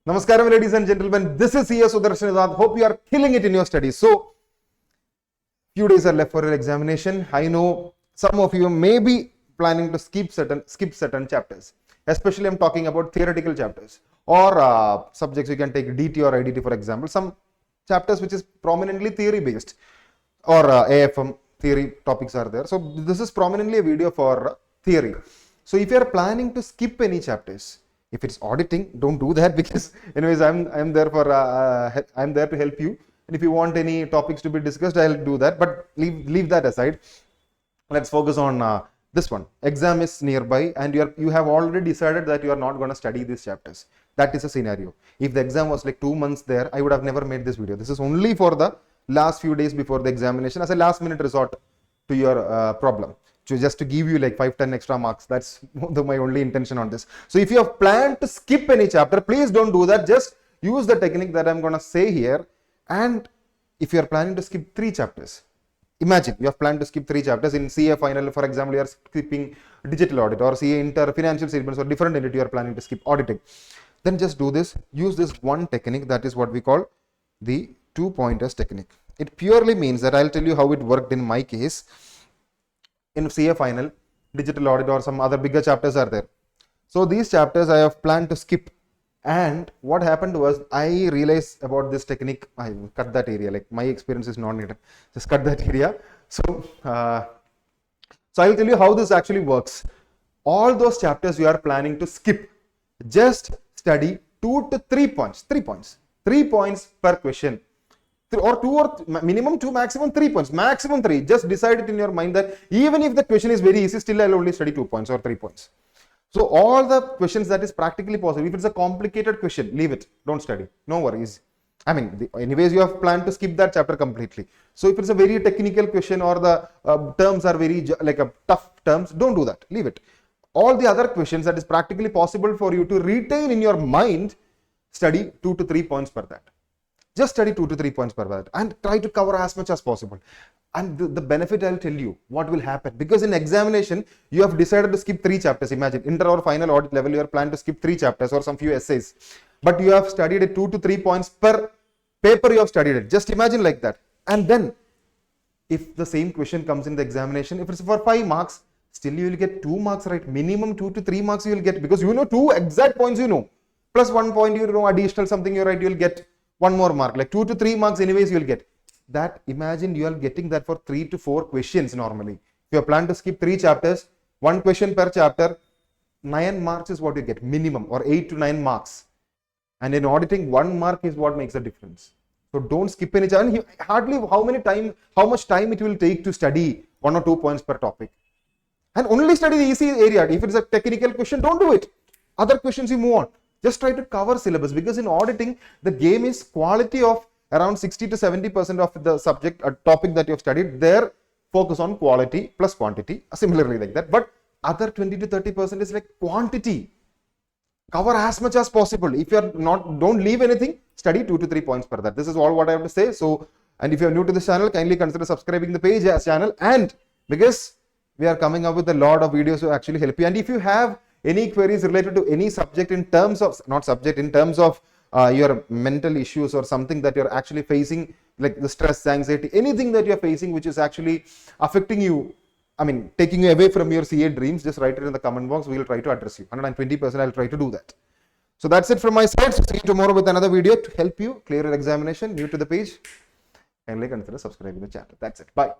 Namaskaram, ladies and gentlemen. This is CS Sudarshan. Hope you are killing it in your studies. So, few days are left for your examination. I know some of you may be planning to skip certain chapters. Especially, I'm talking about theoretical chapters or subjects you can take DT or IDT, for example. Some chapters which is prominently theory based or AFM theory topics are there. So, this is prominently a video for theory. So, if you are planning to skip any chapters, if it's auditing, don't do that, because anyways I'm there for I'm there to help you, and if you want any topics to be discussed, I'll do that, but leave that aside. Let's focus on this one. Exam is nearby and you have already decided that you are not going to study these chapters. That is a scenario. If the exam was like 2 months there, I would have never made this video. This is only for the last few days before the examination as a last minute resort to your problem. Just to give you like 5-10 extra marks. That's my only intention on this. So if you have planned to skip any chapter, please don't do that. Just use the technique that I'm going to say here. And if you are planning to skip 3 chapters, imagine you have planned to skip 3 chapters in CA final, for example, you are skipping digital audit, or CA inter financial statements, or different entity you are planning to skip auditing. Then just do this. Use this one technique, that is what we call the 2 pointers technique. It purely means that I'll tell you how it worked in my case. In CA final, digital audit or some other bigger chapters are there. So these chapters I have planned to skip, and what happened was I realized about this technique. I cut that area, like my experience is non-needed. Just cut that area. So I'll tell you how this actually works. All those chapters you are planning to skip, just study 2 to 3 points. 3 points per question. Or 2 or minimum 2, maximum 3 points, maximum 3. Just decide it in your mind that even if the question is very easy, still I'll only study 2 points or 3 points. So all the questions that is practically possible. If it's a complicated question, leave it, don't study, no worries. I mean, anyways you have planned to skip that chapter completely. So if it's a very technical question or the terms are very like a tough terms, don't do that, leave it. All the other questions that is practically possible for you to retain in your mind, study 2 to 3 points per that. Just study 2 to 3 points per that and try to cover as much as possible. And the benefit, I'll tell you what will happen, because in examination you have decided to skip 3 chapters. Imagine inter or final audit level, you are planned to skip 3 chapters or some few essays, but you have studied it 2 to 3 points per paper. You have studied it. Just imagine like that. And then if the same question comes in the examination, if it's for 5 marks, still you will get 2 marks, right? Minimum 2 to 3 marks you will get, because you know 2 exact points, you know, plus 1 point, you know, additional something you write, you will get 1 more mark, like 2 to 3 marks anyways you will get. That, imagine you are getting that for 3 to 4 questions normally. If you have planned to skip 3 chapters, 1 question per chapter, 9 marks is what you get minimum, or 8 to 9 marks. And in auditing, 1 mark is what makes a difference. So don't skip any chapter. Hardly how much time it will take to study 1 or 2 points per topic. And only study the easy area. If it's a technical question, don't do it. Other questions you move on. Just try to cover syllabus, because in auditing, the game is quality of around 60 to 70% of the subject or topic that you have studied. There, focus on quality plus quantity, similarly like that. But other 20 to 30% is like quantity. Cover as much as possible. If you are not, don't leave anything, study 2 to 3 points per that. This is all what I have to say. So, and if you are new to this channel, kindly consider subscribing the page as channel, and because we are coming up with a lot of videos to actually help you. And if you have any queries related to any subject in terms of, not subject, in terms of your mental issues or something that you're actually facing, like the stress, anxiety, anything that you're facing which is actually affecting you, I mean, taking you away from your CA dreams, just write it in the comment box. We will try to address you. 120% I'll try to do that. So that's it from my side. So see you tomorrow with another video to help you clear your examination. New to the page, kindly consider subscribing the channel. That's it. Bye.